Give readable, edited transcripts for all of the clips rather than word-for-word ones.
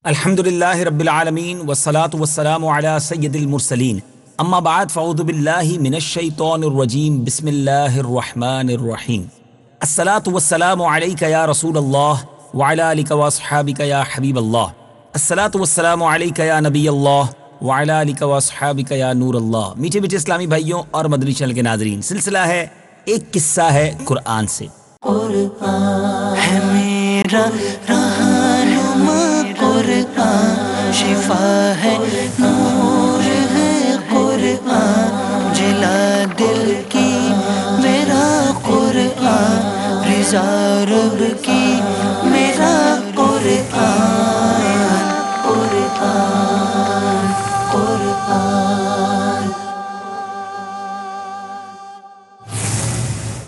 الحمد للہ رب العالمین والصلاة والسلام علی سید المرسلین اما بعد فاعوذ باللہ من الشیطان الرجیم بسم اللہ الرحمن الرحیم الصلاة والسلام علیک یا رسول اللہ وعلی آلک واصحابک یا حبیب اللہ الصلاة والسلام علیک یا نبی اللہ وعلی آلک واصحابک یا نور اللہ۔ میٹھے میٹھے اسلامی بھائیوں اور مدنی چینل کے ناظرین، سلسلہ ہے ایک قصہ ہے قرآن سے۔ قرآن ہے میرا رہنما، قرآن شفا ہے، نور ہے قرآن، جلا دل کی میرا قرآن، رضا رب کی میرا قرآن، قرآن قرآن۔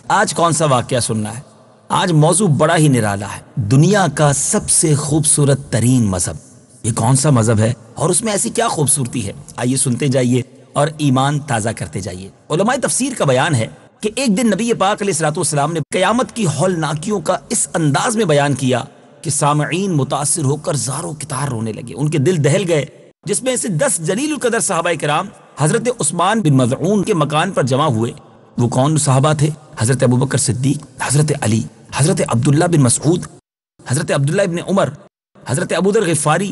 آج کون سا واقعہ سننا ہے؟ آج موضوع بڑا ہی نرالا ہے، دنیا کا سب سے خوبصورت ترین مذہب۔ یہ کون سا مذہب ہے اور اس میں ایسی کیا خوبصورتی ہے؟ آئیے سنتے جائیے اور ایمان تازہ کرتے جائیے۔ علماء تفسیر کا بیان ہے کہ ایک دن نبی پاک علیہ الصلوۃ والسلام نے قیامت کی ہولناکیوں کا اس انداز میں بیان کیا کہ سامعین متاثر ہو کر زاروں کتار رونے لگے، ان کے دل دہل گئے، جس میں سے 10 جلیل القدر صحابہ کرام حضرت عثمان بن مظعون کے مکان پر جمع ہوئے۔ وہ کون صحابہ تھے؟ حضرت ابوبکر صدیق، حضرت علی، حضرت عبداللہ بن مسعود، حضرت عبداللہ ابن عمر، حضرت ابوذر غفاری،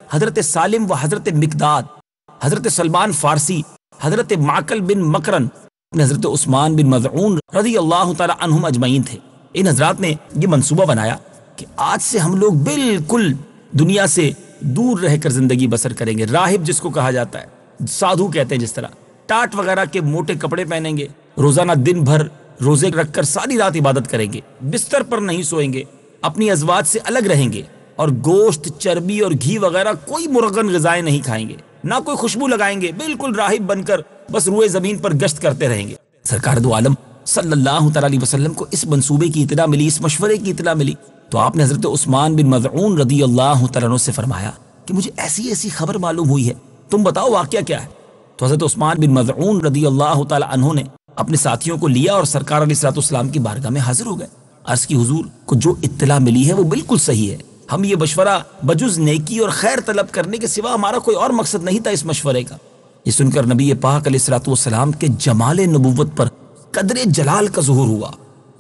حضرت سالم و حضرت مقداد، حضرت سلمان فارسی، حضرت معقل بن مکرن، حضرت عثمان بن مظعون رضی اللہ تعالی عنہم اجمعین تھے۔ ان حضرات نے یہ منصوبہ بنایا کہ آج سے ہم لوگ بالکل دنیا سے دور رہ کر زندگی بسر کریں گے۔ راہب جس کو کہا جاتا ہے، سادھو کہتے ہیں جس طرح، ٹاٹ وغیرہ کے موٹے کپڑے پہنیں گے، روزانہ دن بھر روزے رکھ کر ساری رات عبادت کریں گے، بستر پر نہیں سوئیں گے، اپنی ازواج سے الگ رہیں گے، اور گوشت، چربی اور گھی وغیرہ کوئی مرغن غذائیں نہیں کھائیں گے، نہ کوئی خوشبو لگائیں گے، بالکل راہب بن کر بس روئے زمین پر گشت کرتے رہیں گے۔ سرکار دو عالم صلی اللہ تعالی علیہ وسلم کو اس منصوبے کی اطلاع ملی، اس مشورے کی اطلاع ملی، تو آپ نے حضرت عثمان بن مظعون رضی اللہ تعالیٰ عنہ سے فرمایا کہ مجھے ایسی ایسی خبر معلوم ہوئی ہے، تم بتاؤ واقعہ کیا ہے؟ تو حضرت عثمان بن مظعون رضی اللہ تعالیٰ عنہ نے اپنے ساتھیوں کو لیا اور سرکار علیہ الصلوۃ والسلام کی بارگاہ میں حاضر ہو گئے۔ عرض کی حضور کو جو اطلاع ملی ہے وہ بالکل صحیح ہے، ہم یہ مشورہ بجز نیکی اور خیر طلب کرنے کے سوا ہمارا کوئی اور مقصد نہیں تھا اس مشورے کا۔ یہ سن کر نبی پاک علیہ الصلوۃ والسلام کے جمال نبوت پر قدر جلال کا ظہور ہوا۔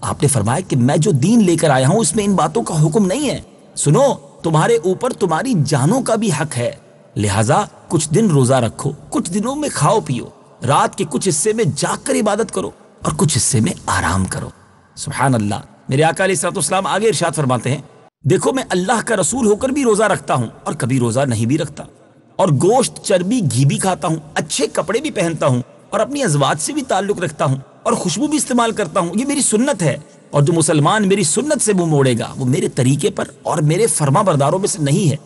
آپ نے فرمایا کہ میں جو دین لے کر آیا ہوں اس میں ان باتوں کا حکم نہیں ہے، سنو، تمہارے اوپر تمہاری جانوں کا بھی حق ہے، لہٰذا کچھ دن روزہ رکھو، کچھ دنوں میں کھاؤ پیو، رات کے کچھ حصے میں جاگ کر عبادت کرو اور کچھ حصے میں آرام کرو۔ سبحان اللہ۔ میرے آقا علیہ الصلوۃ والسلام آگے ارشاد فرماتے ہیں، دیکھو میں اللہ کا رسول ہو کر بھی روزہ رکھتا ہوں اور کبھی روزہ نہیں بھی رکھتا، اور گوشت، چربی، گھی بھی کھاتا ہوں، اچھے کپڑے بھی پہنتا ہوں، اور اپنی ازواج سے بھی تعلق رکھتا ہوں، اور خوشبو بھی استعمال کرتا ہوں، یہ میری سنت ہے، اور جو مسلمان میری سنت سے منہ موڑے گا وہ میرے طریقے پر اور میرے فرما برداروں میں سے نہیں ہے۔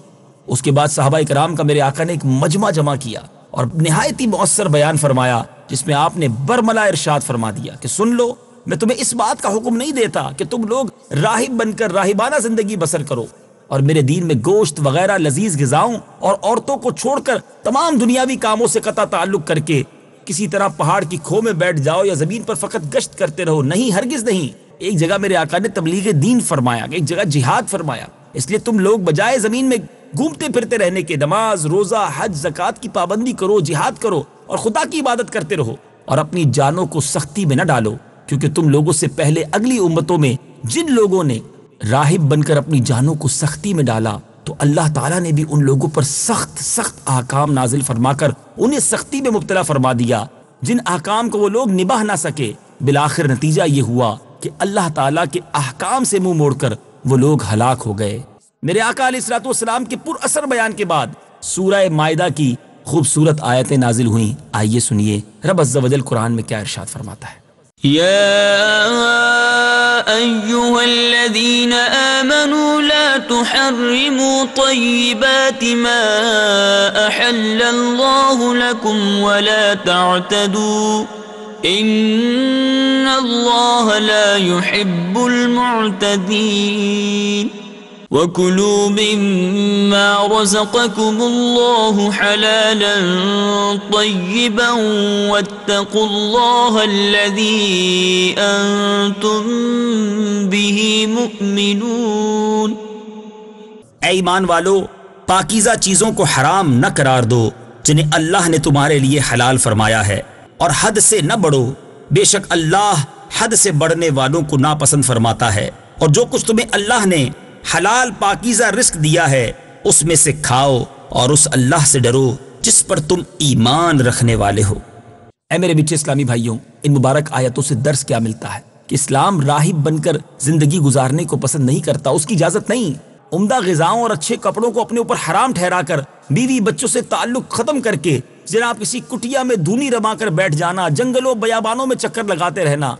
اس کے بعد صحابہ کرام کا میرے آقا نے ایک مجمع جمع کیا اور نہایت ہی مؤثر بیان فرمایا، جس میں آپ نے برملا ارشاد فرما دیا کہ سن لو، میں تمہیں اس بات کا حکم نہیں دیتا کہ تم لوگ راہب بن کر راہبانہ زندگی بسر کرو، اور میرے دین میں گوشت وغیرہ لذیذ غذاؤں اور عورتوں کو چھوڑ کر تمام دنیاوی کاموں سے قطع تعلق کر کے کسی طرح پہاڑ کی کھو میں بیٹھ جاؤ یا زمین پر فقط گشت کرتے رہو، نہیں، ہرگز نہیں۔ ایک جگہ میرے آقا نے تبلیغ دین فرمایا، ایک جگہ جہاد فرمایا، اس لیے تم لوگ بجائے زمین میں گھومتے پھرتے رہنے کے نماز، روزہ، حج، زکوٰۃ کی پابندی کرو، جہاد کرو اور خدا کی عبادت کرتے رہو، اور اپنی جانوں کو سختی میں نہ ڈالو، کیونکہ تم لوگوں سے پہلے اگلی امتوں میں جن لوگوں نے راہب بن کر اپنی جانوں کو سختی میں ڈالا تو اللہ تعالیٰ نے بھی ان لوگوں پر سخت سخت احکام نازل فرما کر انہیں سختی میں مبتلا فرما دیا، جن احکام کو وہ لوگ نبھا نہ سکے۔ بالآخر نتیجہ یہ ہوا کہ اللہ تعالیٰ کے احکام سے منہ موڑ کر وہ لوگ ہلاک ہو گئے۔ میرے آقا علیہ الصلوۃ والسلام کے پر اثر بیان کے بعد سورہ مائدہ کی خوبصورت آیتیں نازل ہوئیں۔ آئیے سنیے رب عز و جل قرآن میں کیا ارشاد فرماتا ہے۔ يا أيها الذين آمنوا لا تحرموا طيبات ما أحل الله لكم ولا تعتدوا إن الله لا يحب المعتدين وَكُلُوا مِمَّا رَزَقَكُمُ اللَّهُ حَلَالًا طَيِّبًا وَاتَّقُوا اللَّهَ الَّذِي أَنْتُمْ بِهِ مُؤْمِنُونَ۔ اے ایمان والو، پاکیزہ چیزوں کو حرام نہ قرار دو جنہیں اللہ نے تمہارے لیے حلال فرمایا ہے، اور حد سے نہ بڑھو، بے شک اللہ حد سے بڑھنے والوں کو ناپسند فرماتا ہے۔ اور جو کچھ تمہیں اللہ نے حلال پاکیزہ رزق دیا ہے اس میں سے کھاؤ، اور اس اللہ سے ڈرو جس پر تم ایمان رکھنے والے ہو۔ اے میرے میٹھے اسلامی بھائیوں، ان مبارک آیتوں سے درس کیا ملتا ہے کہ اسلام راہب بن کر زندگی گزارنے کو پسند نہیں کرتا، اس کی اجازت نہیں۔ عمدہ غذاؤں اور اچھے کپڑوں کو اپنے اوپر حرام ٹھہرا کر، بیوی بچوں سے تعلق ختم کر کے جناب کسی کٹیا میں دھونی رما کر بیٹھ جانا، جنگلوں بیابانوں میں چکر لگاتے رہنا،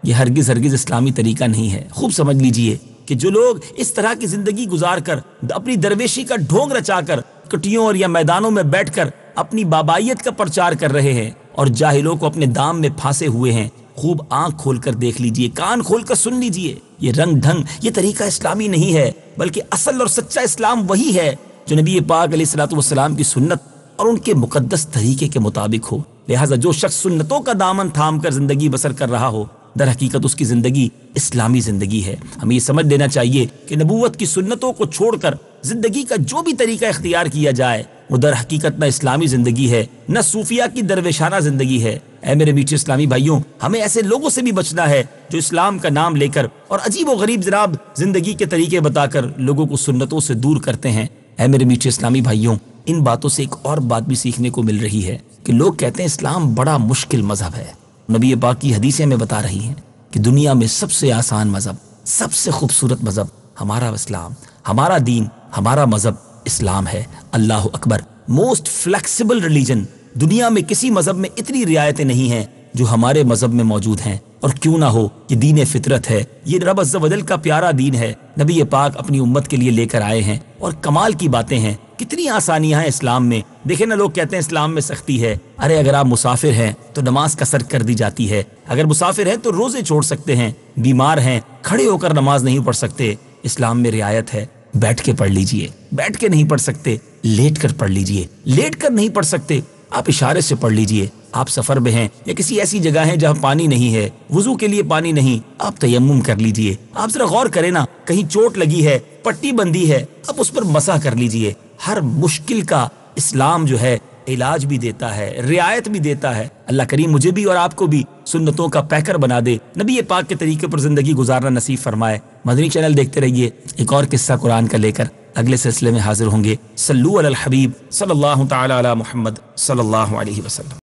یہ ہرگز اسلامی طریقہ نہیں ہے۔ خوب سمجھ لیجئے کہ جو لوگ اس طرح کی زندگی گزار کر اپنی درویشی کا ڈھونگ رچا کر کٹیوں اور یا میدانوں میں بیٹھ کر اپنی بابائیت کا پرچار کر رہے ہیں اور جاہلوں کو اپنے دام میں پھانسے ہوئے ہیں، خوب آنکھ کھول کر دیکھ لیجئے، کان کھول کر سن لیجئے، یہ رنگ ڈھنگ، یہ طریقہ اسلامی نہیں ہے، بلکہ اصل اور سچا اسلام وہی ہے جو نبی پاک علیہ الصلوۃ والسلام کی سنت اور ان کے مقدس طریقے کے مطابق ہو۔ لہٰذا جو شخص سنتوں کا دامن تھام کر زندگی بسر کر رہا ہو، در حقیقت اس کی زندگی اسلامی زندگی ہے۔ ہمیں یہ سمجھ لینا چاہیے کہ نبوت کی سنتوں کو چھوڑ کر زندگی کا جو بھی طریقہ اختیار کیا جائے وہ در حقیقت نہ اسلامی زندگی ہے، نہ صوفیہ کی درویشانہ زندگی ہے۔ اے میرے میٹھے اسلامی بھائیوں، ہمیں ایسے لوگوں سے بھی بچنا ہے جو اسلام کا نام لے کر اور عجیب و غریب جناب زندگی کے طریقے بتا کر لوگوں کو سنتوں سے دور کرتے ہیں۔ اے میرے میٹھے اسلامی بھائیوں، ان باتوں سے ایک اور بات بھی سیکھنے کو مل رہی ہے کہ لوگ کہتے ہیں اسلام بڑا مشکل مذہب ہے۔ نبی پاک کی حدیثیں ہمیں بتا رہی ہیں کہ دنیا میں سب سے آسان مذہب، سب سے خوبصورت مذہب ہمارا اسلام، ہمارا دین، ہمارا مذہب اسلام ہے۔ اللہ اکبر۔ موسٹ فلیکسیبل ریلیجن، دنیا میں کسی مذہب میں اتنی رعایتیں نہیں ہیں جو ہمارے مذہب میں موجود ہیں، اور کیوں نہ ہو، یہ دین فطرت ہے، یہ رب عز و جل کا پیارا دین ہے، نبی پاک اپنی امت کے لیے لے کر آئے ہیں، اور کمال کی باتیں ہیں، کتنی آسانیاں ہیں اسلام میں۔ دیکھیں نا، لوگ کہتے ہیں اسلام میں سختی ہے، ارے اگر آپ مسافر ہیں تو نماز قصر کر دی جاتی ہے، اگر مسافر ہیں تو روزے چھوڑ سکتے ہیں، بیمار ہیں کھڑے ہو کر نماز نہیں پڑھ سکتے۔ اسلام میں رعایت ہے، بیٹھ کے پڑھ لیجئے، بیٹھ کے نہیں پڑھ سکتے لیٹ کر پڑھ لیجئے، لیٹ کر نہیں پڑھ سکتے آپ اشارے سے پڑھ لیجئے، آپ سفر میں ہیں یا کسی ایسی جگہ ہیں جہاں پانی نہیں ہے، وضو کے لیے پانی نہیں، آپ تیمم کر لیجئے۔ آپ ذرا غور کریں نا، کہیں چوٹ لگی ہے، پٹی بندی ہے، آپ اس پر مسح کر لیجئے۔ ہر مشکل کا اسلام جو ہے علاج بھی دیتا ہے، رعایت بھی دیتا ہے۔ اللہ کریم مجھے بھی اور آپ کو بھی سنتوں کا پیکر بنا دے، نبی پاک کے طریقے پر زندگی گزارنا نصیب فرمائے۔ مدنی چینل دیکھتے رہیے، ایک اور قصہ قرآن کا لے کر اگلے سلسلے میں حاضر ہوں گے۔ صلو علی الحبیب صلی اللہ تعالی علی محمد صلی اللہ علیہ وسلم۔